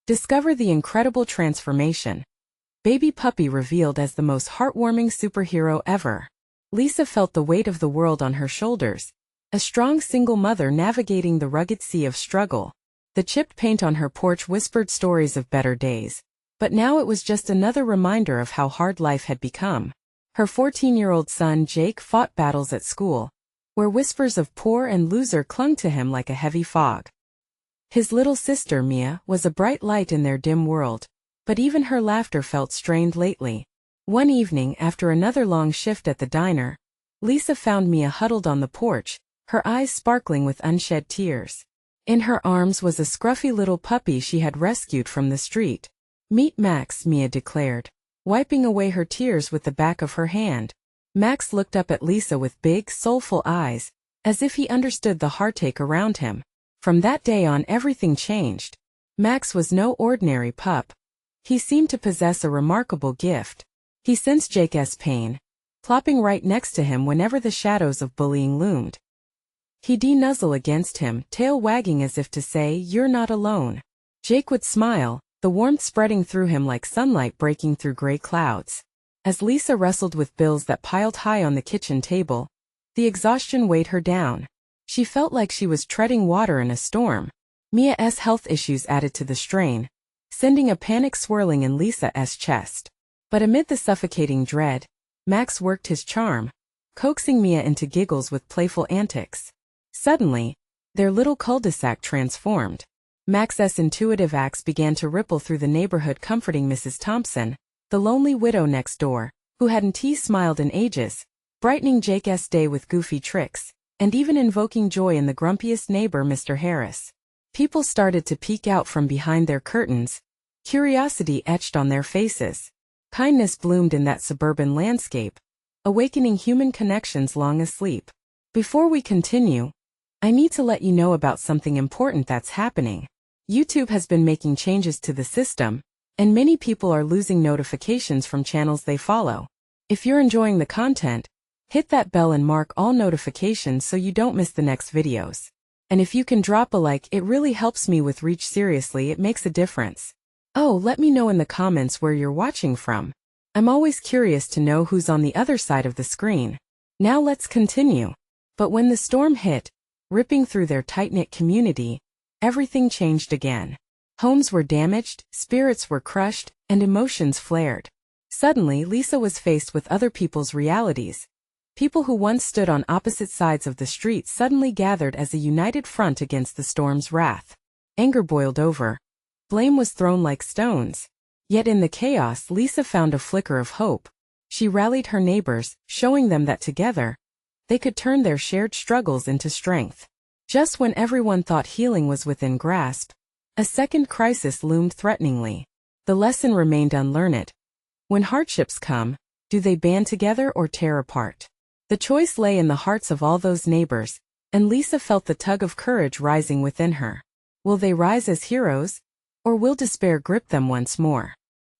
Discover the incredible transformation. Baby puppy revealed as the most heartwarming superhero ever. Lisa felt the weight of the world on her shoulders, a strong single mother navigating the rugged sea of struggle. The chipped paint on her porch whispered stories of better days, but now it was just another reminder of how hard life had become. Her 14-year-old son Jake fought battles at school, where whispers of poor and loser clung to him like a heavy fog. His little sister Mia was a bright light in their dim world, but even her laughter felt strained lately. One evening, after another long shift at the diner, Lisa found Mia huddled on the porch, her eyes sparkling with unshed tears. In her arms was a scruffy little puppy she had rescued from the street. "Meet Max," Mia declared, wiping away her tears with the back of her hand. Max looked up at Lisa with big, soulful eyes, as if he understood the heartache around him. From that day on, everything changed. Max was no ordinary pup. He seemed to possess a remarkable gift. He sensed Jake's pain, plopping right next to him whenever the shadows of bullying loomed. He'd nuzzle against him, tail wagging as if to say, "You're not alone." Jake would smile, the warmth spreading through him like sunlight breaking through gray clouds. As Lisa wrestled with bills that piled high on the kitchen table, the exhaustion weighed her down. She felt like she was treading water in a storm. Mia's health issues added to the strain, sending a panic swirling in Lisa's chest. But amid the suffocating dread, Max worked his charm, coaxing Mia into giggles with playful antics. Suddenly, their little cul-de-sac transformed. Max's intuitive acts began to ripple through the neighborhood, comforting Mrs. Thompson, the lonely widow next door, who hadn't smiled in ages, brightening Jake's day with goofy tricks, and even invoking joy in the grumpiest neighbor, Mr. Harris. People started to peek out from behind their curtains, curiosity etched on their faces. Kindness bloomed in that suburban landscape, awakening human connections long asleep. Before we continue, I need to let you know about something important that's happening. YouTube has been making changes to the system, and many people are losing notifications from channels they follow. If you're enjoying the content, hit that bell and mark all notifications so you don't miss the next videos. And if you can drop a like, it really helps me with reach. Seriously, it makes a difference. Oh, let me know in the comments where you're watching from. I'm always curious to know who's on the other side of the screen. Now let's continue. But when the storm hit, ripping through their tight-knit community, everything changed again. Homes were damaged, spirits were crushed, and emotions flared. Suddenly, Lisa was faced with other people's realities. People who once stood on opposite sides of the street suddenly gathered as a united front against the storm's wrath. Anger boiled over. Blame was thrown like stones. Yet in the chaos, Lisa found a flicker of hope. She rallied her neighbors, showing them that together, they could turn their shared struggles into strength. Just when everyone thought healing was within grasp, a second crisis loomed threateningly. The lesson remained unlearned. When hardships come, do they band together or tear apart? The choice lay in the hearts of all those neighbors, and Lisa felt the tug of courage rising within her. Will they rise as heroes, or will despair grip them once more?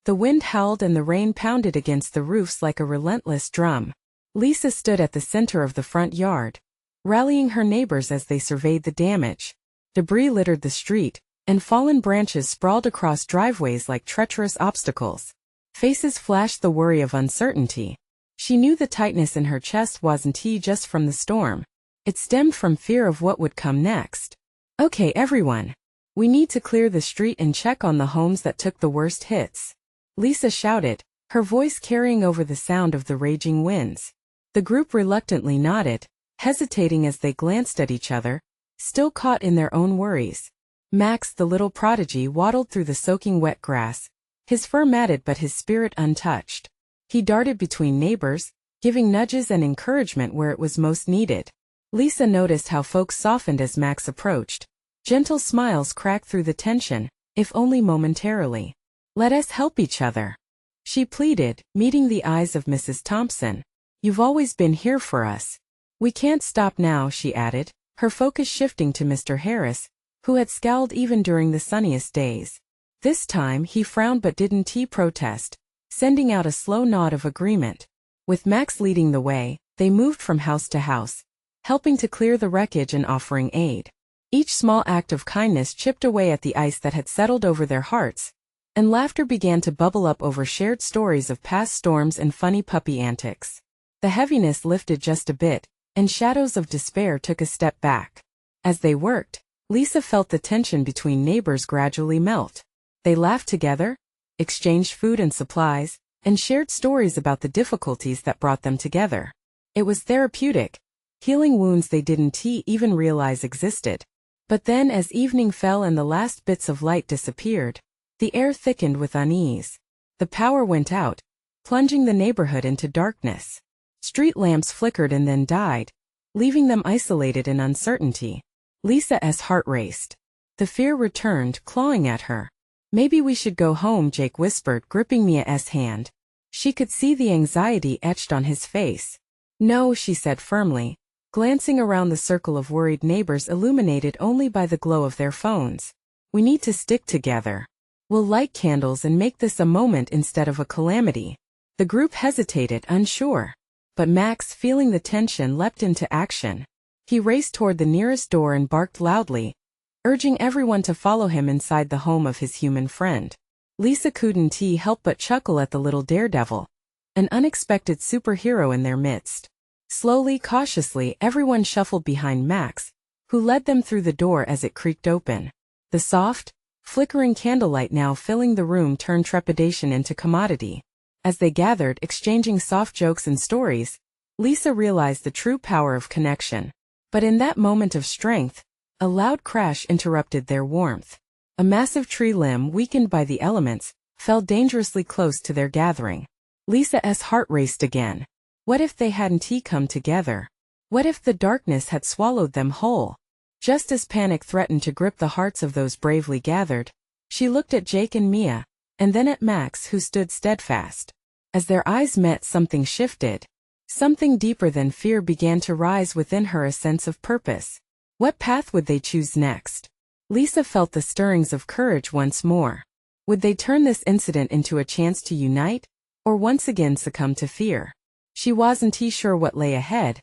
The wind howled and the rain pounded against the roofs like a relentless drum. Lisa stood at the center of the front yard, rallying her neighbors as they surveyed the damage. Debris littered the street, and fallen branches sprawled across driveways like treacherous obstacles. Faces flashed the worry of uncertainty. She knew the tightness in her chest wasn't just from the storm. It stemmed from fear of what would come next. "Okay, everyone. We need to clear the street and check on the homes that took the worst hits," Lisa shouted, her voice carrying over the sound of the raging winds. The group reluctantly nodded, hesitating as they glanced at each other, still caught in their own worries. Max, the little prodigy, waddled through the soaking wet grass, his fur matted but his spirit untouched. He darted between neighbors, giving nudges and encouragement where it was most needed. Lisa noticed how folks softened as Max approached. Gentle smiles cracked through the tension, if only momentarily. "Let us help each other," she pleaded, meeting the eyes of Mrs. Thompson. "You've always been here for us. We can't stop now," she added, her focus shifting to Mr. Harris, who had scowled even during the sunniest days. This time he frowned but didn't protest, sending out a slow nod of agreement. With Max leading the way, they moved from house to house, helping to clear the wreckage and offering aid. Each small act of kindness chipped away at the ice that had settled over their hearts, and laughter began to bubble up over shared stories of past storms and funny puppy antics. The heaviness lifted just a bit, and shadows of despair took a step back. As they worked, Lisa felt the tension between neighbors gradually melt. They laughed together, exchanged food and supplies, and shared stories about the difficulties that brought them together. It was therapeutic, healing wounds they didn't even realize existed. But then as evening fell and the last bits of light disappeared, the air thickened with unease. The power went out, plunging the neighborhood into darkness. Street lamps flickered and then died, leaving them isolated in uncertainty. Lisa's heart raced. The fear returned, clawing at her. "Maybe we should go home," Jake whispered, gripping Mia's hand. She could see the anxiety etched on his face. "No," she said firmly, glancing around the circle of worried neighbors illuminated only by the glow of their phones. "We need to stick together. We'll light candles and make this a moment instead of a calamity." The group hesitated, unsure. But Max, feeling the tension, leapt into action. He raced toward the nearest door and barked loudly, urging everyone to follow him inside the home of his human friend. Lisa couldn't help but chuckle at the little daredevil, an unexpected superhero in their midst. Slowly, cautiously, everyone shuffled behind Max, who led them through the door as it creaked open. The soft, flickering candlelight now filling the room turned trepidation into commodity. As they gathered, exchanging soft jokes and stories, Lisa realized the true power of connection. But in that moment of strength, a loud crash interrupted their warmth. A massive tree limb, weakened by the elements, fell dangerously close to their gathering. Lisa's heart raced again. What if they hadn't come together? What if the darkness had swallowed them whole? Just as panic threatened to grip the hearts of those bravely gathered, she looked at Jake and Mia, and then at Max, who stood steadfast. As their eyes met, something shifted. Something deeper than fear began to rise within her, a sense of purpose. What path would they choose next? Lisa felt the stirrings of courage once more. Would they turn this incident into a chance to unite, or once again succumb to fear? She wasn't sure what lay ahead,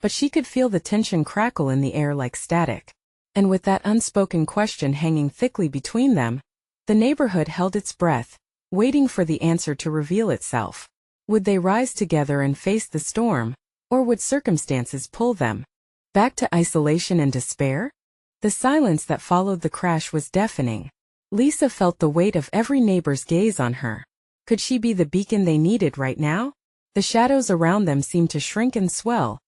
but she could feel the tension crackle in the air like static. And with that unspoken question hanging thickly between them, the neighborhood held its breath, waiting for the answer to reveal itself. Would they rise together and face the storm, or would circumstances pull them back to isolation and despair? The silence that followed the crash was deafening. Lisa felt the weight of every neighbor's gaze on her. Could she be the beacon they needed right now? The shadows around them seemed to shrink and swell,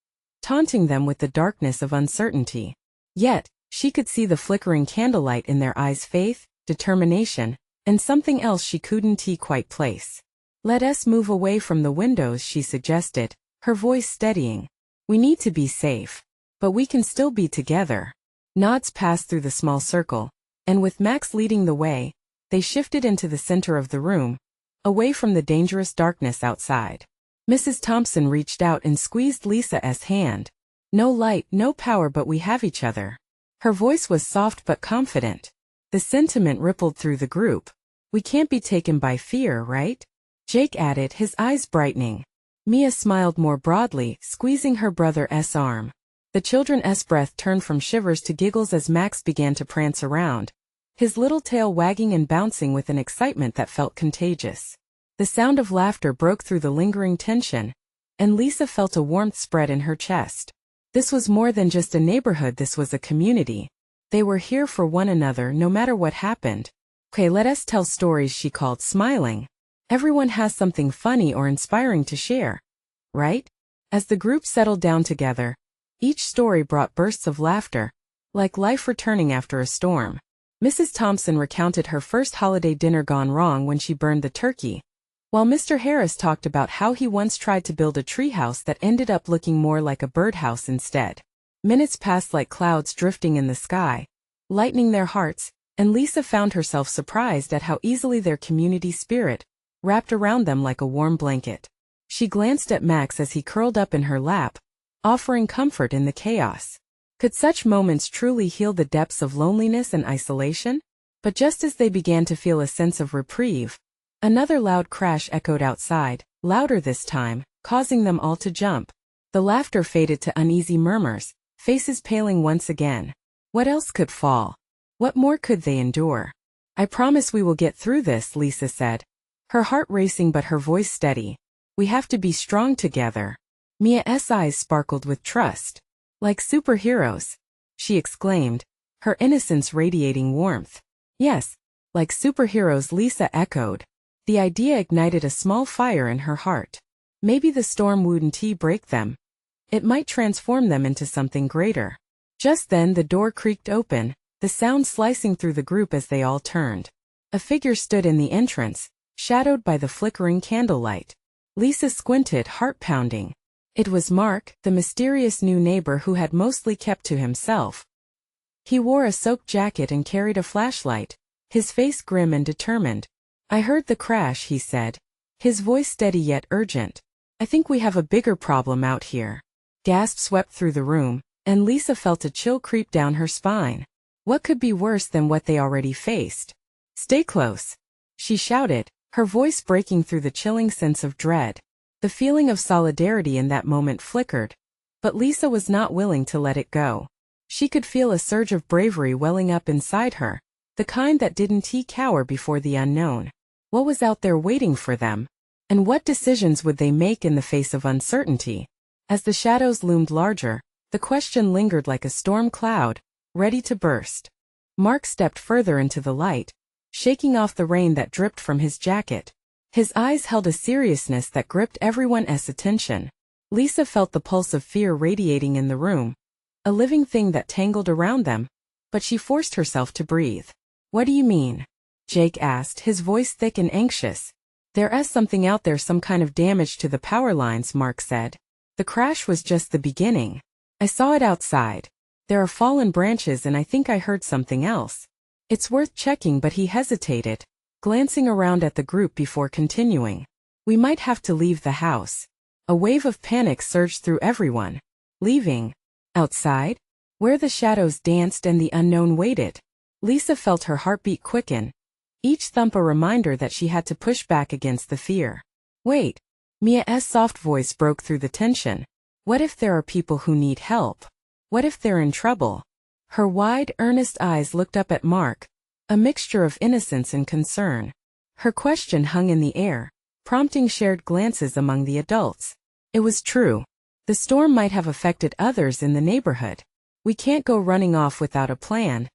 taunting them with the darkness of uncertainty. Yet, she could see the flickering candlelight in their eyes, faith, determination, and something else she couldn't quite place. "Let us move away from the windows," she suggested, her voice steadying. "We need to be safe, but we can still be together." Nods passed through the small circle, and with Max leading the way, they shifted into the center of the room, away from the dangerous darkness outside. Mrs. Thompson reached out and squeezed Lisa's hand. "No light, no power, but we have each other." Her voice was soft but confident. The sentiment rippled through the group. "We can't be taken by fear, right?" Jake added, his eyes brightening. Mia smiled more broadly, squeezing her brother's arm. The children's breath turned from shivers to giggles as Max began to prance around, his little tail wagging and bouncing with an excitement that felt contagious. The sound of laughter broke through the lingering tension, and Lisa felt a warmth spread in her chest. This was more than just a neighborhood, this was a community. They were here for one another no matter what happened. "Okay, let us tell stories," she called, smiling. "Everyone has something funny or inspiring to share, right?" As the group settled down together, each story brought bursts of laughter, like life returning after a storm. Mrs. Thompson recounted her first holiday dinner gone wrong when she burned the turkey, while Mr. Harris talked about how he once tried to build a treehouse that ended up looking more like a birdhouse instead. Minutes passed like clouds drifting in the sky, lightening their hearts, and Lisa found herself surprised at how easily their community spirit wrapped around them like a warm blanket. She glanced at Max as he curled up in her lap, offering comfort in the chaos. Could such moments truly heal the depths of loneliness and isolation? But just as they began to feel a sense of reprieve, another loud crash echoed outside, louder this time, causing them all to jump. The laughter faded to uneasy murmurs, faces paling once again. What else could fall? What more could they endure? I promise we will get through this, Lisa said, her heart racing but her voice steady. We have to be strong together. Mia's eyes sparkled with trust. Like superheroes, she exclaimed, her innocence radiating warmth. Yes, like superheroes, Lisa echoed. The idea ignited a small fire in her heart. Maybe the storm wouldn't break them. It might transform them into something greater. Just then the door creaked open, the sound slicing through the group as they all turned. A figure stood in the entrance, shadowed by the flickering candlelight. Lisa squinted, heart pounding. It was Mark, the mysterious new neighbor who had mostly kept to himself. He wore a soaked jacket and carried a flashlight, his face grim and determined. I heard the crash, he said, his voice steady yet urgent. I think we have a bigger problem out here. Gasps swept through the room, and Lisa felt a chill creep down her spine. What could be worse than what they already faced? Stay close, she shouted, her voice breaking through the chilling sense of dread. The feeling of solidarity in that moment flickered, but Lisa was not willing to let it go. She could feel a surge of bravery welling up inside her, the kind that didn't cower before the unknown. What was out there waiting for them? And what decisions would they make in the face of uncertainty? As the shadows loomed larger, the question lingered like a storm cloud, ready to burst. Mark stepped further into the light, shaking off the rain that dripped from his jacket. His eyes held a seriousness that gripped everyone's attention. Lisa felt the pulse of fear radiating in the room, a living thing that tangled around them, but she forced herself to breathe. What do you mean? Jake asked, his voice thick and anxious. There's something out there, some kind of damage to the power lines, Mark said. The crash was just the beginning. I saw it outside. There are fallen branches and I think I heard something else. It's worth checking, but he hesitated, glancing around at the group before continuing. We might have to leave the house. A wave of panic surged through everyone. Leaving? Outside? Where the shadows danced and the unknown waited. Lisa felt her heartbeat quicken, each thump a reminder that she had to push back against the fear. Wait. Mia's soft voice broke through the tension. What if there are people who need help? What if they're in trouble? Her wide, earnest eyes looked up at Mark, a mixture of innocence and concern. Her question hung in the air, prompting shared glances among the adults. It was true. The storm might have affected others in the neighborhood. We can't go running off without a plan,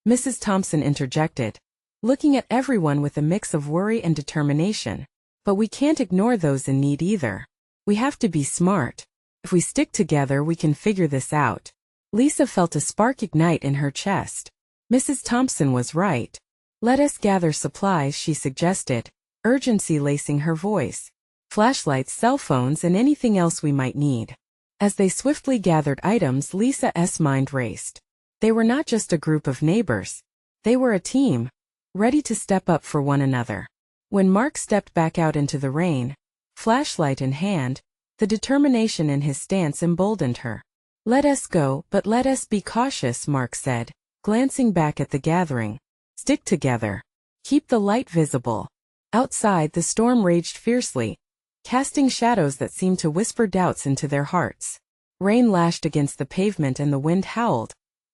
Mrs. Thompson interjected, looking at everyone with a mix of worry and determination. But we can't ignore those in need either. We have to be smart. If we stick together, we can figure this out. Lisa felt a spark ignite in her chest. Mrs. Thompson was right. Let us gather supplies, she suggested, urgency lacing her voice. Flashlights, cell phones, and anything else we might need. As they swiftly gathered items, Lisa's mind raced. They were not just a group of neighbors. They were a team, ready to step up for one another. When Mark stepped back out into the rain, flashlight in hand, the determination in his stance emboldened her. Let us go, but let us be cautious, Mark said, glancing back at the gathering. Stick together. Keep the light visible. Outside, the storm raged fiercely, casting shadows that seemed to whisper doubts into their hearts. Rain lashed against the pavement and the wind howled,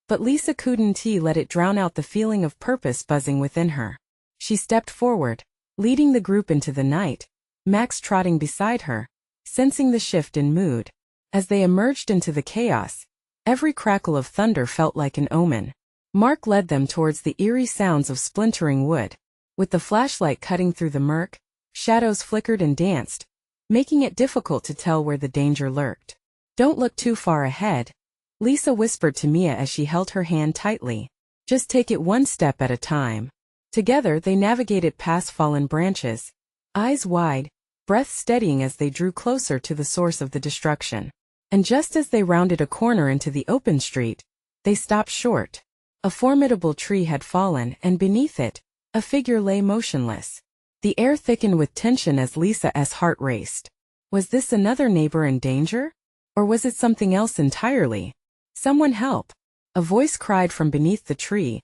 but Lisa couldn't let it drown out the feeling of purpose buzzing within her. She stepped forward, leading the group into the night, Max trotting beside her, sensing the shift in mood. As they emerged into the chaos, every crackle of thunder felt like an omen. Mark led them towards the eerie sounds of splintering wood. With the flashlight cutting through the murk, shadows flickered and danced, making it difficult to tell where the danger lurked. Don't look too far ahead, Lisa whispered to Mia as she held her hand tightly. Just take it one step at a time. Together they navigated past fallen branches, eyes wide, breath steadying as they drew closer to the source of the destruction. And just as they rounded a corner into the open street, they stopped short. A formidable tree had fallen, and beneath it, a figure lay motionless. The air thickened with tension as Lisa's heart raced. Was this another neighbor in danger? Or was it something else entirely? Someone help! A voice cried from beneath the tree,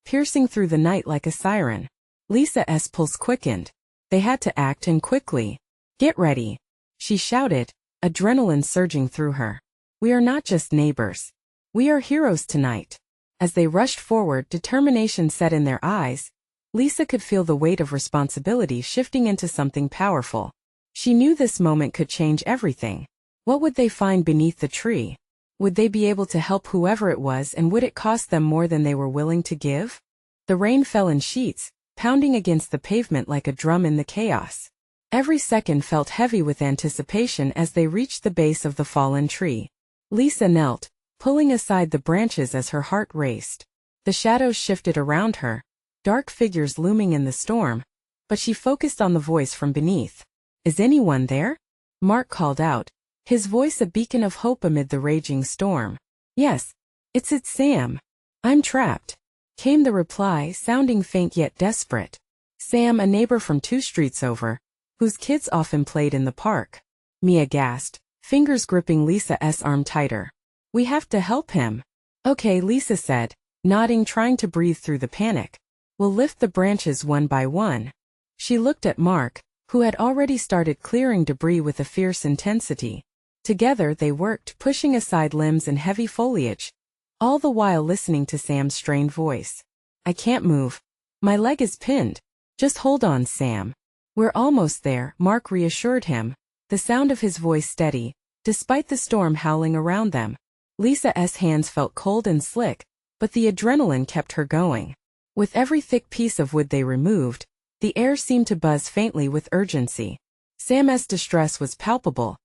piercing through the night like a siren. Lisa's pulse quickened. They had to act, and quickly. Get ready, she shouted, adrenaline surging through her. We are not just neighbors. We are heroes tonight. As they rushed forward, determination set in their eyes. Lisa could feel the weight of responsibility shifting into something powerful. She knew this moment could change everything. What would they find beneath the tree? Would they be able to help whoever it was, and would it cost them more than they were willing to give? The rain fell in sheets, pounding against the pavement like a drum in the chaos. Every second felt heavy with anticipation as they reached the base of the fallen tree. Lisa knelt, pulling aside the branches as her heart raced. The shadows shifted around her, dark figures looming in the storm, but she focused on the voice from beneath. "Is anyone there?" Mark called out, his voice a beacon of hope amid the raging storm. "Yes, it's Sam. I'm trapped," came the reply, sounding faint yet desperate. Sam, a neighbor from 2 streets over, whose kids often played in the park. Mia gasped, fingers gripping Lisa's arm tighter. "We have to help him." "Okay," Lisa said, nodding, trying to breathe through the panic. "We'll lift the branches one by one." She looked at Mark, who had already started clearing debris with a fierce intensity. Together they worked, pushing aside limbs and heavy foliage, all the while listening to Sam's strained voice. "I can't move. My leg is pinned. Just hold on, Sam. We're almost there," Mark reassured him, the sound of his voice steady, despite the storm howling around them. Lisa's hands felt cold and slick, but the adrenaline kept her going. With every thick piece of wood they removed, the air seemed to buzz faintly with urgency. Sam's distress was palpable,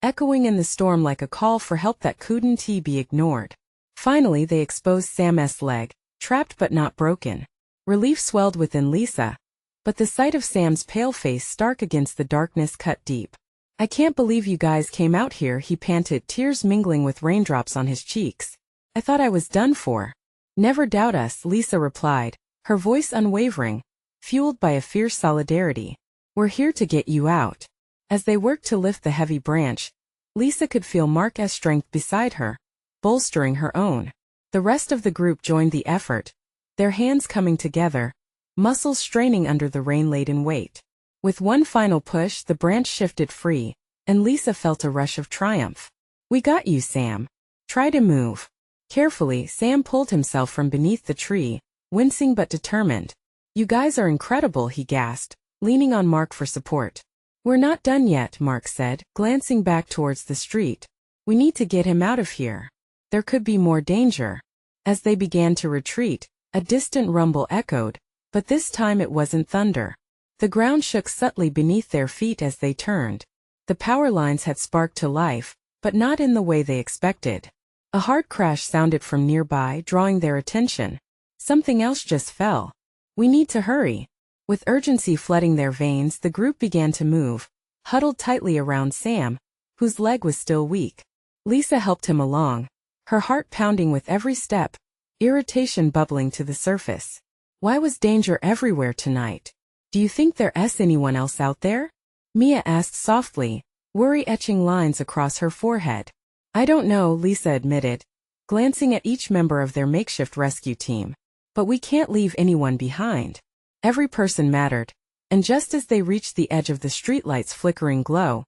echoing in the storm like a call for help that couldn't be ignored. Finally they exposed Sam's leg, trapped but not broken. Relief swelled within Lisa, but the sight of Sam's pale face stark against the darkness cut deep. "I can't believe you guys came out here," he panted, tears mingling with raindrops on his cheeks. "I thought I was done for." "Never doubt us," Lisa replied, her voice unwavering, fueled by a fierce solidarity. "We're here to get you out." As they worked to lift the heavy branch, Lisa could feel Mark's strength beside her, bolstering her own. The rest of the group joined the effort, their hands coming together, muscles straining under the rain-laden weight. With one final push, the branch shifted free, and Lisa felt a rush of triumph. "We got you, Sam. Try to move." Carefully, Sam pulled himself from beneath the tree, wincing but determined. "You guys are incredible," he gasped, leaning on Mark for support. "We're not done yet," Mark said, glancing back towards the street. "We need to get him out of here. There could be more danger." As they began to retreat, a distant rumble echoed, but this time it wasn't thunder. The ground shook subtly beneath their feet as they turned. The power lines had sparked to life, but not in the way they expected. A hard crash sounded from nearby, drawing their attention. Something else just fell. "We need to hurry." With urgency flooding their veins, the group began to move, huddled tightly around Sam, whose leg was still weak. Lisa helped him along, her heart pounding with every step, irritation bubbling to the surface. Why was danger everywhere tonight? "Do you think there's anyone else out there?" Mia asked softly, worry etching lines across her forehead. "I don't know," Lisa admitted, glancing at each member of their makeshift rescue team. "But we can't leave anyone behind." Every person mattered, and just as they reached the edge of the streetlight's flickering glow,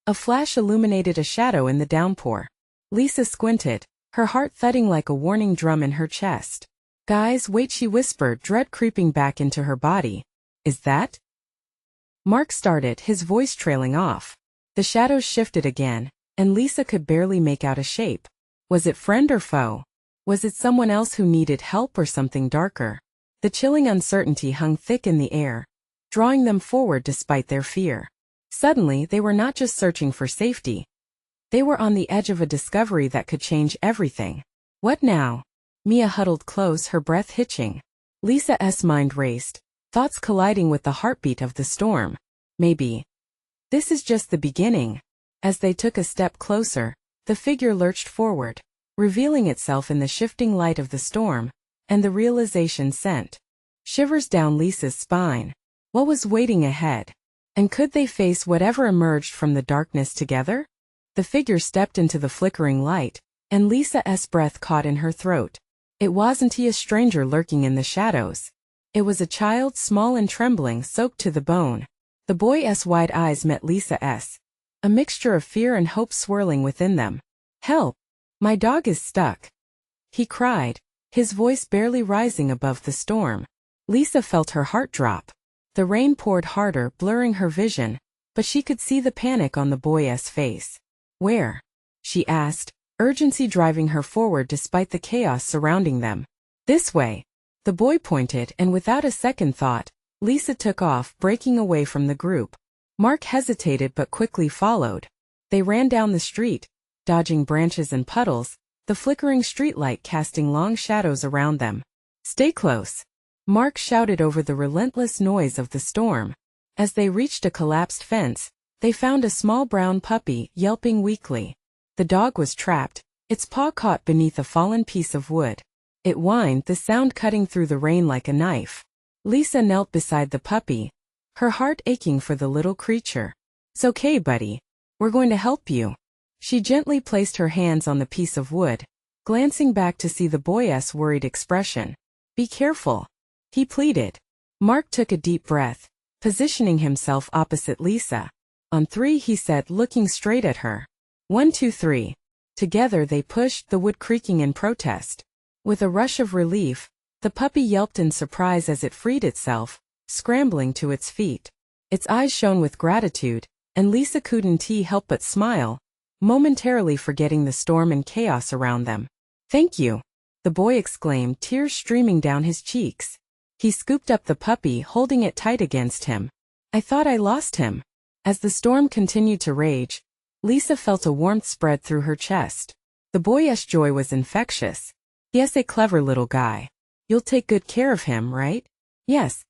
a flash illuminated a shadow in the downpour. Lisa squinted, her heart thudding like a warning drum in her chest. "Guys, wait," she whispered, dread creeping back into her body. "Is that?" Mark started, his voice trailing off. The shadows shifted again, and Lisa could barely make out a shape. Was it friend or foe? Was it someone else who needed help or something darker? The chilling uncertainty hung thick in the air, drawing them forward despite their fear. Suddenly, they were not just searching for safety. They were on the edge of a discovery that could change everything. What now? Mia huddled close, her breath hitching. Lisa's mind raced, thoughts colliding with the heartbeat of the storm. Maybe this is just the beginning. As they took a step closer, the figure lurched forward, revealing itself in the shifting light of the storm, and the realization sent shivers down Lisa's spine. What was waiting ahead? And could they face whatever emerged from the darkness together? The figure stepped into the flickering light, and Lisa's breath caught in her throat. It wasn't a stranger lurking in the shadows. It was a child, small and trembling, soaked to the bone. The boy's wide eyes met Lisa's, a mixture of fear and hope swirling within them. "Help! My dog is stuck!" he cried, his voice barely rising above the storm. Lisa felt her heart drop. The rain poured harder, blurring her vision, but she could see the panic on the boy's face. "Where?" she asked, urgency driving her forward despite the chaos surrounding them. "This way." The boy pointed, and without a second thought, Lisa took off, breaking away from the group. Mark hesitated but quickly followed. They ran down the street, dodging branches and puddles, the flickering streetlight casting long shadows around them. "Stay close," Mark shouted over the relentless noise of the storm. As they reached a collapsed fence, they found a small brown puppy, yelping weakly. The dog was trapped, its paw caught beneath a fallen piece of wood. It whined, the sound cutting through the rain like a knife. Lisa knelt beside the puppy, her heart aching for the little creature. "It's okay, buddy. We're going to help you." She gently placed her hands on the piece of wood, glancing back to see the boy's worried expression. "Be careful," he pleaded. Mark took a deep breath, positioning himself opposite Lisa. "On three," he said, looking straight at her. 1, 2, 3. Together they pushed, the wood creaking in protest. With a rush of relief, the puppy yelped in surprise as it freed itself, scrambling to its feet. Its eyes shone with gratitude, and Lisa couldn't help but smile, momentarily forgetting the storm and chaos around them. "Thank you," the boy exclaimed, tears streaming down his cheeks. He scooped up the puppy, holding it tight against him. "I thought I lost him." As the storm continued to rage, Lisa felt a warmth spread through her chest. The boy's joy was infectious. "Yes, a clever little guy. You'll take good care of him, right?" "Yes."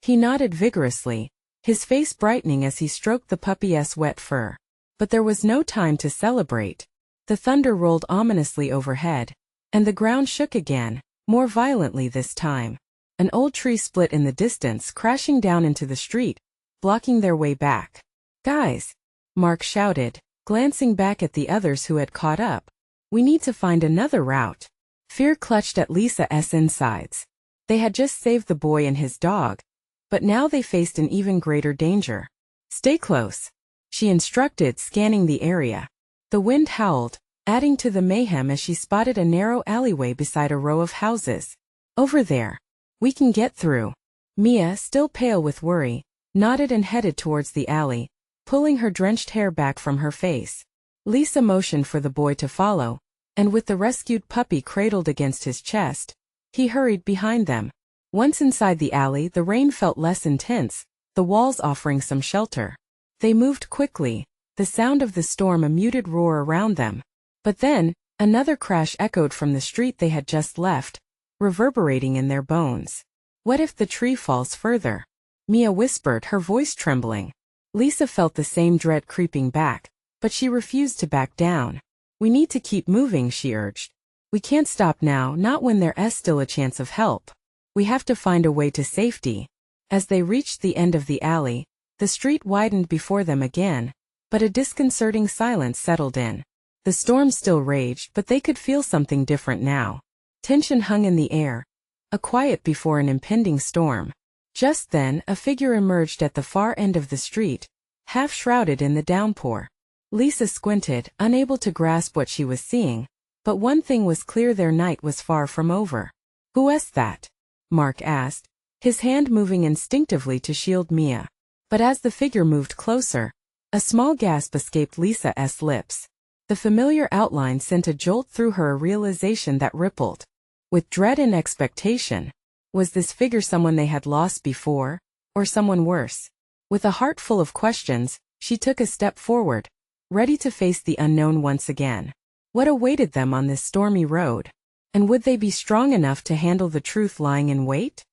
He nodded vigorously, his face brightening as he stroked the puppy's wet fur. But there was no time to celebrate. The thunder rolled ominously overhead, and the ground shook again, more violently this time. An old tree split in the distance, crashing down into the street, blocking their way back. "Guys," Mark shouted, glancing back at the others who had caught up. "We need to find another route." Fear clutched at Lisa's insides. They had just saved the boy and his dog, but now they faced an even greater danger. "Stay close," she instructed, scanning the area. The wind howled, adding to the mayhem as she spotted a narrow alleyway beside a row of houses. "Over there. We can get through." Mia, still pale with worry, nodded and headed towards the alley, pulling her drenched hair back from her face. Lisa motioned for the boy to follow, and with the rescued puppy cradled against his chest, he hurried behind them. Once inside the alley, the rain felt less intense, the walls offering some shelter. They moved quickly, the sound of the storm a muted roar around them. But then, another crash echoed from the street they had just left, reverberating in their bones. "What if the tree falls further?" Mia whispered, her voice trembling. Lisa felt the same dread creeping back, but she refused to back down. "We need to keep moving," she urged. "We can't stop now, not when there's still a chance of help. We have to find a way to safety." As they reached the end of the alley, the street widened before them again, but a disconcerting silence settled in. The storm still raged, but they could feel something different now. Tension hung in the air, a quiet before an impending storm. Just then, a figure emerged at the far end of the street, half shrouded in the downpour. Lisa squinted, unable to grasp what she was seeing, but one thing was clear: their night was far from over. "Who is that?" Mark asked, his hand moving instinctively to shield Mia. But as the figure moved closer, a small gasp escaped Lisa's lips. The familiar outline sent a jolt through her, a realization that rippled with dread and expectation. Was this figure someone they had lost before, or someone worse? With a heart full of questions, she took a step forward, ready to face the unknown once again. What awaited them on this stormy road? And would they be strong enough to handle the truth lying in wait?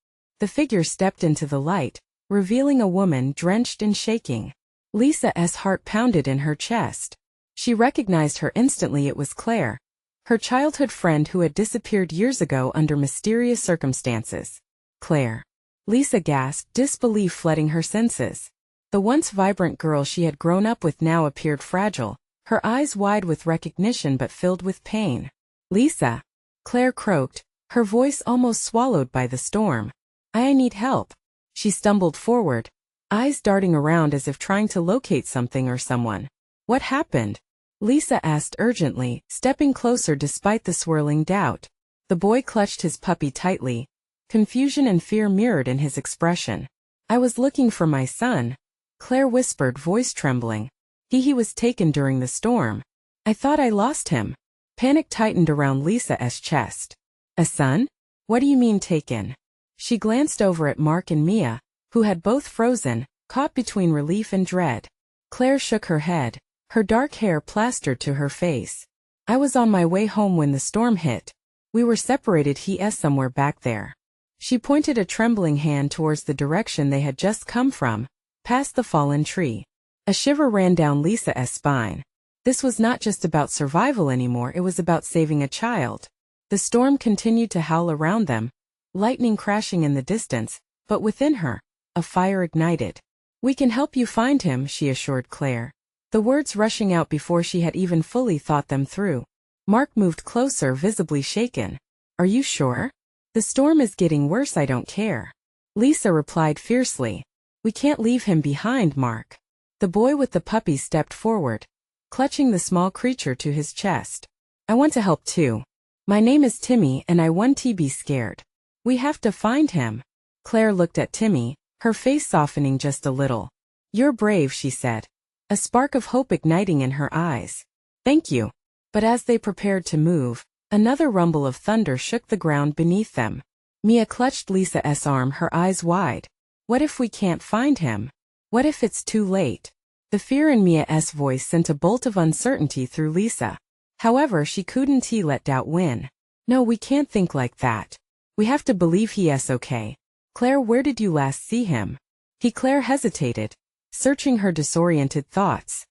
The figure stepped into the light, revealing a woman drenched and shaking. Lisa's heart pounded in her chest. She recognized her instantly. It was Claire, her childhood friend who had disappeared years ago under mysterious circumstances. "Claire." Lisa gasped, disbelief flooding her senses. The once vibrant girl she had grown up with now appeared fragile, her eyes wide with recognition but filled with pain. "Lisa," Claire croaked, her voice almost swallowed by the storm. I need help." She stumbled forward, eyes darting around as if trying to locate something or someone. "What happened?" Lisa asked urgently, stepping closer despite the swirling doubt. The boy clutched his puppy tightly. Confusion and fear mirrored in his expression. "I was looking for my son," Claire whispered, voice trembling. He was taken during the storm. I thought I lost him." Panic tightened around Lisa's chest. "A son? What do you mean taken?" She glanced over at Mark and Mia, who had both frozen, caught between relief and dread. Claire shook her head, her dark hair plastered to her face. "I was on my way home when the storm hit. We were separated. He's somewhere back there." She pointed a trembling hand towards the direction they had just come from, past the fallen tree. A shiver ran down Lisa's spine. This was not just about survival anymore, it was about saving a child. The storm continued to howl around them, lightning crashing in the distance, but within her, a fire ignited. "We can help you find him," she assured Claire, the words rushing out before she had even fully thought them through. Mark moved closer, visibly shaken. "Are you sure? The storm is getting worse. I don't care." Lisa replied fiercely. "We can't leave him behind, Mark." The boy with the puppy stepped forward, clutching the small creature to his chest. "I want to help too. My name is Timmy and I want to be scared. We have to find him." Claire looked at Timmy, her face softening just a little. "You're brave," she said, a spark of hope igniting in her eyes. "Thank you." But as they prepared to move, another rumble of thunder shook the ground beneath them. Mia clutched Lisa's arm, her eyes wide. "What if we can't find him? What if it's too late?" The fear in Mia's voice sent a bolt of uncertainty through Lisa. However, she couldn't let doubt win. "No, we can't think like that. We have to believe he's okay." "Claire, where did you last see him?" Claire hesitated, searching her disoriented thoughts.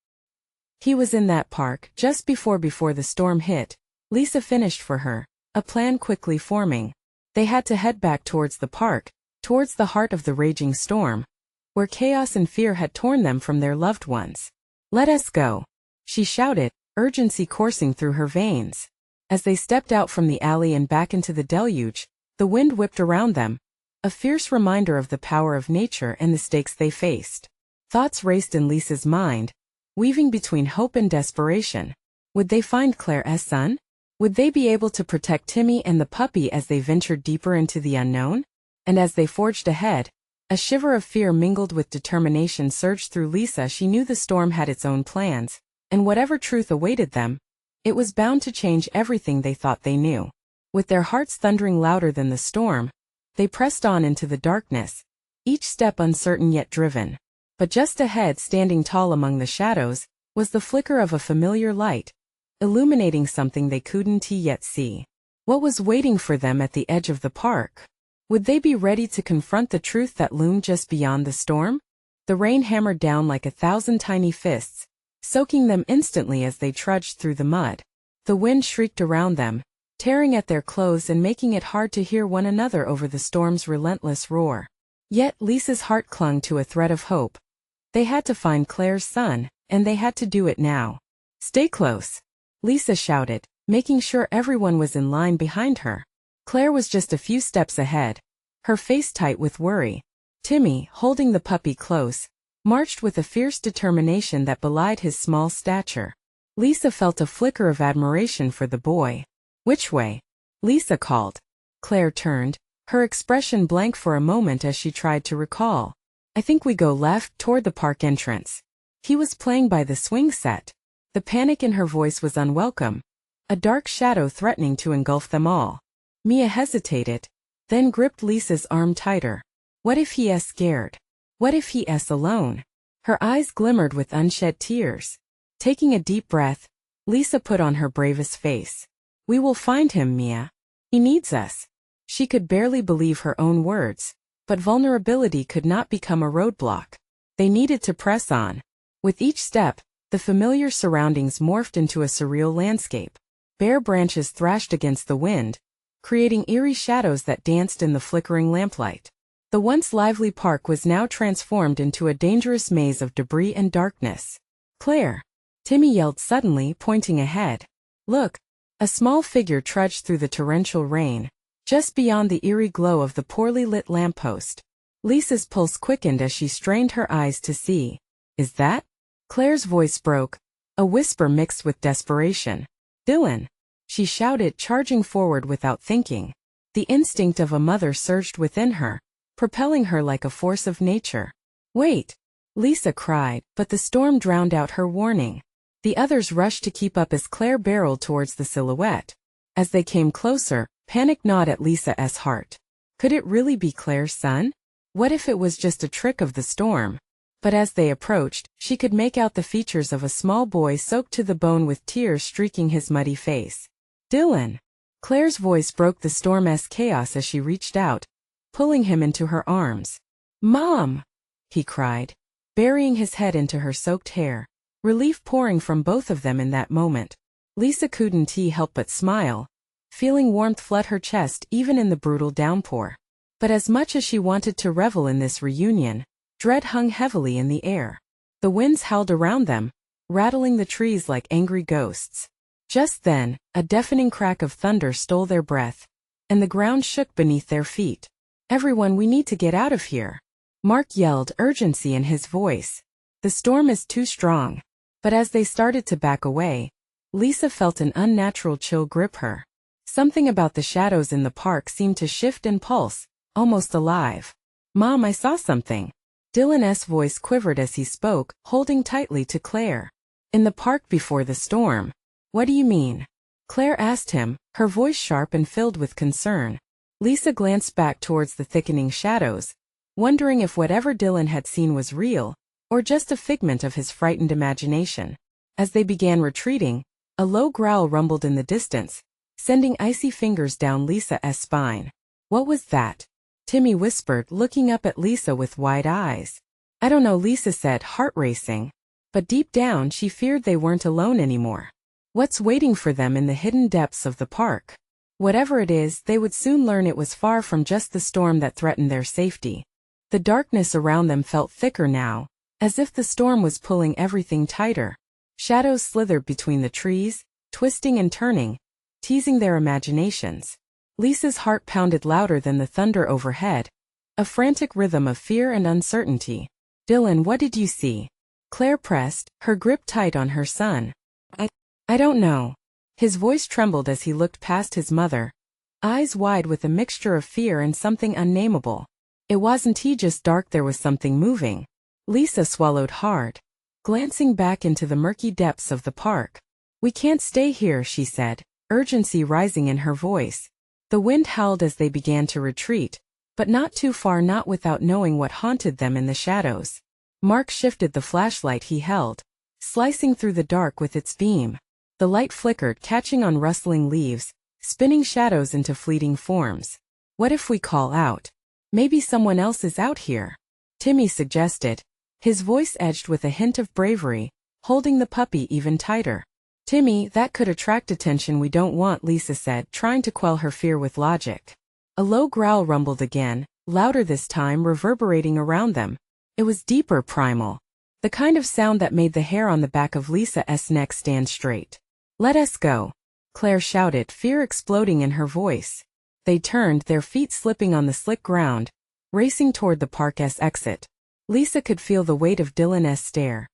"He was in that park, just before the storm hit," Lisa finished for her, a plan quickly forming. They had to head back towards the park, towards the heart of the raging storm, where chaos and fear had torn them from their loved ones. "Let us go," she shouted, urgency coursing through her veins. As they stepped out from the alley and back into the deluge, the wind whipped around them, a fierce reminder of the power of nature and the stakes they faced. Thoughts raced in Lisa's mind, weaving between hope and desperation. Would they find Claire's son? Would they be able to protect Timmy and the puppy as they ventured deeper into the unknown? And as they forged ahead, a shiver of fear mingled with determination surged through Lisa. She knew the storm had its own plans, and whatever truth awaited them, it was bound to change everything they thought they knew. With their hearts thundering louder than the storm, they pressed on into the darkness, each step uncertain yet driven. But just ahead, standing tall among the shadows, was the flicker of a familiar light, illuminating something they couldn't yet see. What was waiting for them at the edge of the park? Would they be ready to confront the truth that loomed just beyond the storm? The rain hammered down like 1,000 tiny fists, soaking them instantly as they trudged through the mud. The wind shrieked around them, tearing at their clothes and making it hard to hear one another over the storm's relentless roar. Yet Lisa's heart clung to a thread of hope. They had to find Claire's son, and they had to do it now. "Stay close," Lisa shouted, making sure everyone was in line behind her. Claire was just a few steps ahead, her face tight with worry. Timmy, holding the puppy close, marched with a fierce determination that belied his small stature. Lisa felt a flicker of admiration for the boy. "Which way?" Lisa called. Claire turned, her expression blank for a moment as she tried to recall. "I think we go left, toward the park entrance." He was playing by the swing set. The panic in her voice was unwelcome, a dark shadow threatening to engulf them all. Mia hesitated, then gripped Lisa's arm tighter. What if he is scared? What if he is alone? Her eyes glimmered with unshed tears. Taking a deep breath, Lisa put on her bravest face. "We will find him, Mia. He needs us." She could barely believe her own words, but vulnerability could not become a roadblock. They needed to press on. With each step, the familiar surroundings morphed into a surreal landscape. Bare branches thrashed against the wind, creating eerie shadows that danced in the flickering lamplight. The once lively park was now transformed into a dangerous maze of debris and darkness. "Claire!" Timmy yelled suddenly, pointing ahead. "Look!" A small figure trudged through the torrential rain, just beyond the eerie glow of the poorly lit lamppost. Lisa's pulse quickened as she strained her eyes to see. "Is that?" Claire's voice broke, a whisper mixed with desperation. "Dylan!" she shouted, charging forward without thinking. The instinct of a mother surged within her, propelling her like a force of nature. "Wait!" Lisa cried, but the storm drowned out her warning. The others rushed to keep up as Claire barreled towards the silhouette. As they came closer, panic gnawed at Lisa's heart. Could it really be Claire's son? What if it was just a trick of the storm? But as they approached, she could make out the features of a small boy soaked to the bone with tears streaking his muddy face. "Dylan!" Claire's voice broke the storm's chaos as she reached out, pulling him into her arms. "Mom!" he cried, burying his head into her soaked hair. Relief pouring from both of them in that moment. Lisa couldn't help but smile, feeling warmth flood her chest even in the brutal downpour. But as much as she wanted to revel in this reunion, dread hung heavily in the air. The winds howled around them, rattling the trees like angry ghosts. Just then, a deafening crack of thunder stole their breath, and the ground shook beneath their feet. "Everyone, we need to get out of here," Mark yelled, urgency in his voice. "The storm is too strong." But as they started to back away, Lisa felt an unnatural chill grip her. Something about the shadows in the park seemed to shift and pulse, almost alive. "Mom, I saw something." Dylan's voice quivered as he spoke, holding tightly to Claire. "In the park before the storm." "What do you mean?" Claire asked him, her voice sharp and filled with concern. Lisa glanced back towards the thickening shadows, wondering if whatever Dylan had seen was real, or just a figment of his frightened imagination. As they began retreating, a low growl rumbled in the distance, sending icy fingers down Lisa's spine. "What was that?" Timmy whispered, looking up at Lisa with wide eyes. "I don't know," Lisa said, heart racing. But deep down she feared they weren't alone anymore. What's waiting for them in the hidden depths of the park? Whatever it is, they would soon learn it was far from just the storm that threatened their safety. The darkness around them felt thicker now, as if the storm was pulling everything tighter. Shadows slithered between the trees, twisting and turning, teasing their imaginations. Lisa's heart pounded louder than the thunder overhead, a frantic rhythm of fear and uncertainty. "Dylan, what did you see?" Claire pressed, her grip tight on her son. I don't know." His voice trembled as he looked past his mother, eyes wide with a mixture of fear and something unnameable. It wasn't just dark, there was something moving. Lisa swallowed hard, glancing back into the murky depths of the park. "We can't stay here," she said, urgency rising in her voice. The wind howled as they began to retreat, but not too far, not without knowing what haunted them in the shadows. Mark shifted the flashlight he held, slicing through the dark with its beam. The light flickered, catching on rustling leaves, spinning shadows into fleeting forms. "What if we call out? Maybe someone else is out here," Timmy suggested, his voice edged with a hint of bravery, holding the puppy even tighter. "Timmy, that could attract attention we don't want," Lisa said, trying to quell her fear with logic. A low growl rumbled again, louder this time, reverberating around them. It was deeper, primal, the kind of sound that made the hair on the back of Lisa's neck stand straight. "Let us go," Claire shouted, fear exploding in her voice. They turned, their feet slipping on the slick ground, racing toward the park's exit. Lisa could feel the weight of Dylan's stare,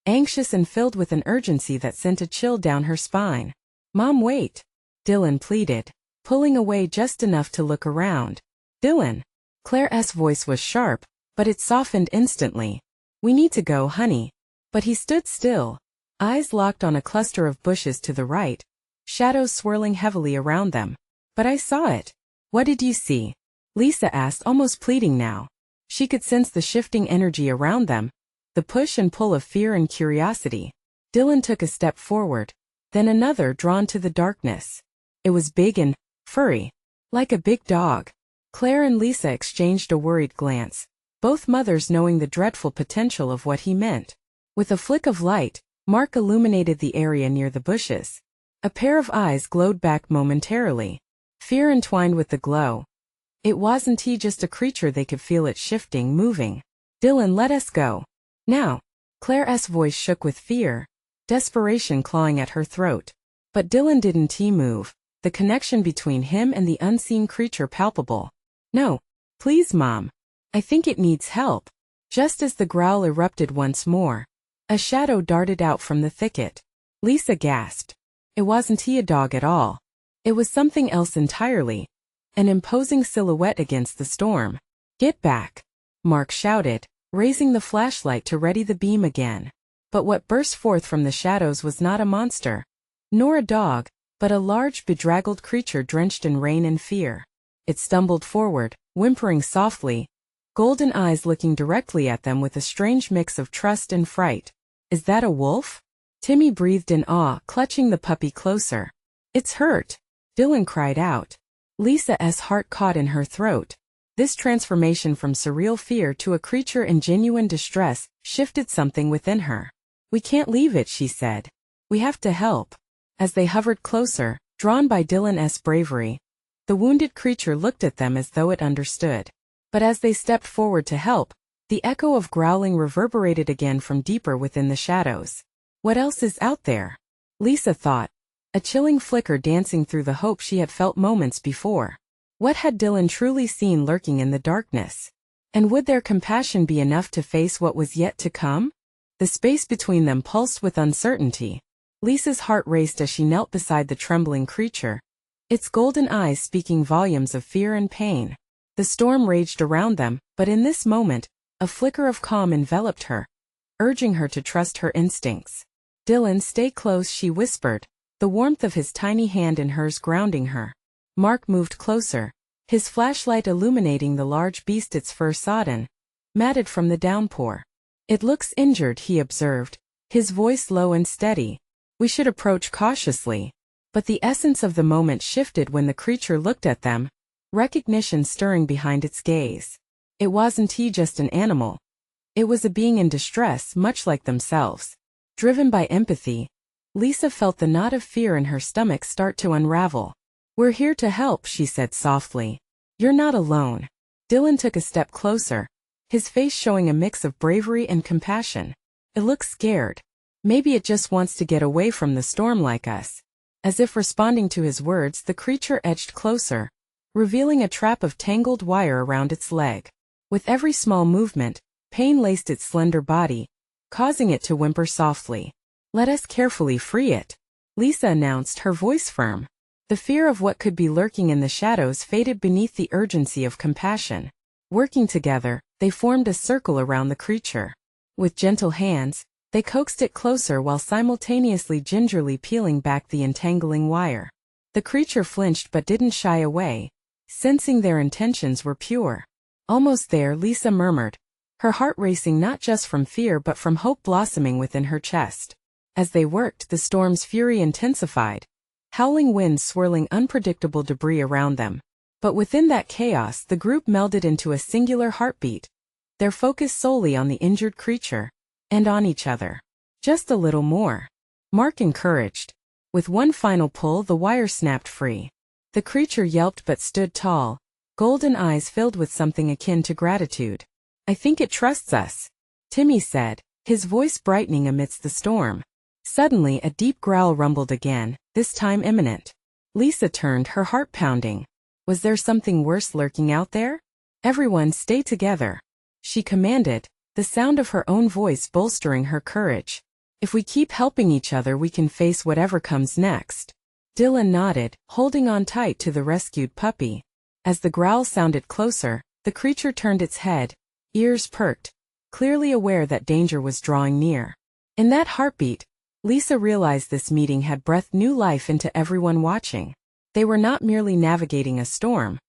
anxious and filled with an urgency that sent a chill down her spine. "Mom, wait," Dylan pleaded, pulling away just enough to look around. "Dylan." Claire's voice was sharp, but it softened instantly. "We need to go, honey." But he stood still, eyes locked on a cluster of bushes to the right, shadows swirling heavily around them. "But I saw it." "What did you see?" Lisa asked, almost pleading now. She could sense the shifting energy around them, the push and pull of fear and curiosity. Dylan took a step forward, then another, drawn to the darkness. It was big and furry, like a big dog. Claire and Lisa exchanged a worried glance, both mothers knowing the dreadful potential of what he meant. With a flick of light, Mark illuminated the area near the bushes. A pair of eyes glowed back momentarily, fear entwined with the glow. It wasn't just a creature, they could feel it shifting, moving. "Dylan, let us go. Now." Claire's voice shook with fear, desperation clawing at her throat. But Dylan didn't move, the connection between him and the unseen creature palpable. "No. Please, Mom. I think it needs help." Just as the growl erupted once more, a shadow darted out from the thicket. Lisa gasped. It wasn't a dog at all. It was something else entirely. An imposing silhouette against the storm. "Get back!" Mark shouted, raising the flashlight to ready the beam again. But what burst forth from the shadows was not a monster, nor a dog, but a large, bedraggled creature drenched in rain and fear. It stumbled forward, whimpering softly, golden eyes looking directly at them with a strange mix of trust and fright. "Is that a wolf?" Timmy breathed in awe, clutching the puppy closer. "It's hurt," Dylan cried out. Lisa's heart caught in her throat. This transformation from surreal fear to a creature in genuine distress shifted something within her. "We can't leave it," she said. "We have to help." As they hovered closer, drawn by Dylan's bravery, the wounded creature looked at them as though it understood. But as they stepped forward to help, the echo of growling reverberated again from deeper within the shadows. "What else is out there?" Lisa thought, a chilling flicker dancing through the hope she had felt moments before. What had Dylan truly seen lurking in the darkness? And would their compassion be enough to face what was yet to come? The space between them pulsed with uncertainty. Lisa's heart raced as she knelt beside the trembling creature, its golden eyes speaking volumes of fear and pain. The storm raged around them, but in this moment, a flicker of calm enveloped her, urging her to trust her instincts. "Dylan, stay close," she whispered, the warmth of his tiny hand in hers grounding her. Mark moved closer, his flashlight illuminating the large beast, its fur sodden, matted from the downpour. "It looks injured," he observed, his voice low and steady. "We should approach cautiously." But the essence of the moment shifted when the creature looked at them, recognition stirring behind its gaze. It wasn't just an animal. It was a being in distress, much like themselves. Driven by empathy, Lisa felt the knot of fear in her stomach start to unravel. "We're here to help," she said softly. "You're not alone." Dylan took a step closer, his face showing a mix of bravery and compassion. "It looks scared. Maybe it just wants to get away from the storm like us." As if responding to his words, the creature edged closer, revealing a trap of tangled wire around its leg. With every small movement, pain laced its slender body, causing it to whimper softly. "Let us carefully free it," Lisa announced, her voice firm. The fear of what could be lurking in the shadows faded beneath the urgency of compassion. Working together, they formed a circle around the creature. With gentle hands, they coaxed it closer while simultaneously gingerly peeling back the entangling wire. The creature flinched but didn't shy away, sensing their intentions were pure. "Almost there," Lisa murmured, her heart racing not just from fear but from hope blossoming within her chest. As they worked, the storm's fury intensified, howling winds swirling unpredictable debris around them. But within that chaos, the group melded into a singular heartbeat, their focus solely on the injured creature, and on each other. "Just a little more," Mark encouraged. With one final pull, the wire snapped free. The creature yelped but stood tall, golden eyes filled with something akin to gratitude. "I think it trusts us," Timmy said, his voice brightening amidst the storm. Suddenly, a deep growl rumbled again, this time imminent. Lisa turned, her heart pounding. Was there something worse lurking out there? "Everyone stay together," she commanded, the sound of her own voice bolstering her courage. "If we keep helping each other, we can face whatever comes next." Dylan nodded, holding on tight to the rescued puppy. As the growl sounded closer, the creature turned its head, ears perked, clearly aware that danger was drawing near. In that heartbeat, Lisa realized this meeting had breathed new life into everyone watching. They were not merely navigating a storm.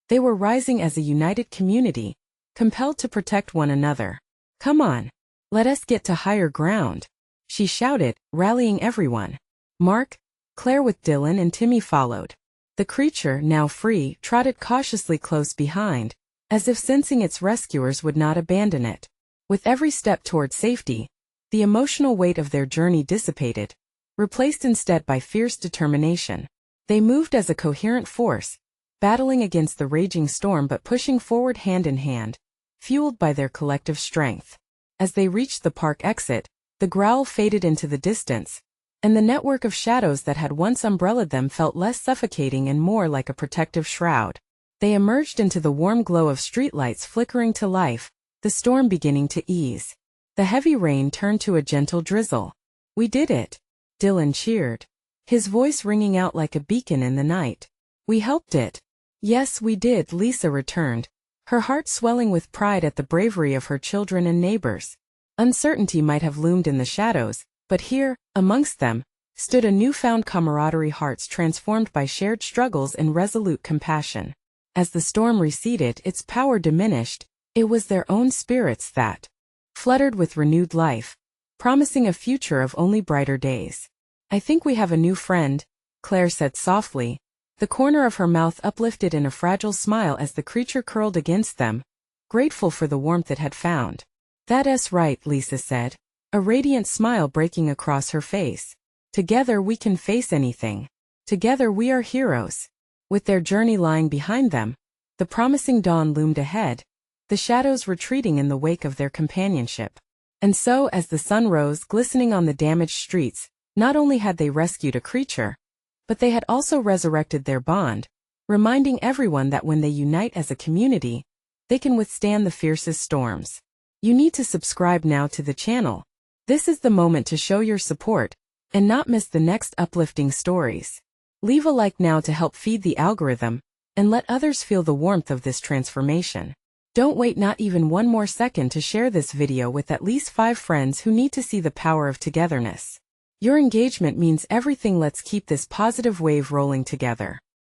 They were rising as a united community, compelled to protect one another. "Come on. Let us get to higher ground," she shouted, rallying everyone. Mark, Claire with Dylan and Timmy followed. The creature, now free, trotted cautiously close behind, as if sensing its rescuers would not abandon it. With every step toward safety, the emotional weight of their journey dissipated, replaced instead by fierce determination. They moved as a coherent force, battling against the raging storm but pushing forward hand in hand, fueled by their collective strength. As they reached the park exit, the growl faded into the distance, and the network of shadows that had once umbrellaed them felt less suffocating and more like a protective shroud. They emerged into the warm glow of streetlights flickering to life, the storm beginning to ease. The heavy rain turned to a gentle drizzle. "We did it," Dylan cheered. his voice ringing out like a beacon in the night. We helped it. Yes, we did, Lisa returned, her heart swelling with pride at the bravery of her children and neighbors. Uncertainty might have loomed in the shadows, but here, amongst them, stood a newfound camaraderie, hearts transformed by shared struggles and resolute compassion. As the storm receded, its power diminished. It was their own spirits that fluttered with renewed life, promising a future of only brighter days. I think we have a new friend, Claire said softly, the corner of her mouth uplifted in a fragile smile as the creature curled against them, grateful for the warmth it had found. That's right, Lisa said, a radiant smile breaking across her face. Together we can face anything. Together we are heroes. With their journey lying behind them, the promising dawn loomed ahead, the shadows retreating in the wake of their companionship. And so, as the sun rose glistening on the damaged streets, not only had they rescued a creature, but they had also resurrected their bond, reminding everyone that when they unite as a community, they can withstand the fiercest storms. You need to subscribe now to the channel. This is the moment to show your support and not miss the next uplifting stories. Leave a like now to help feed the algorithm and let others feel the warmth of this transformation. Don't wait not even one more second to share this video with at least 5 friends who need to see the power of togetherness. Your engagement means everything. Let's keep this positive wave rolling together.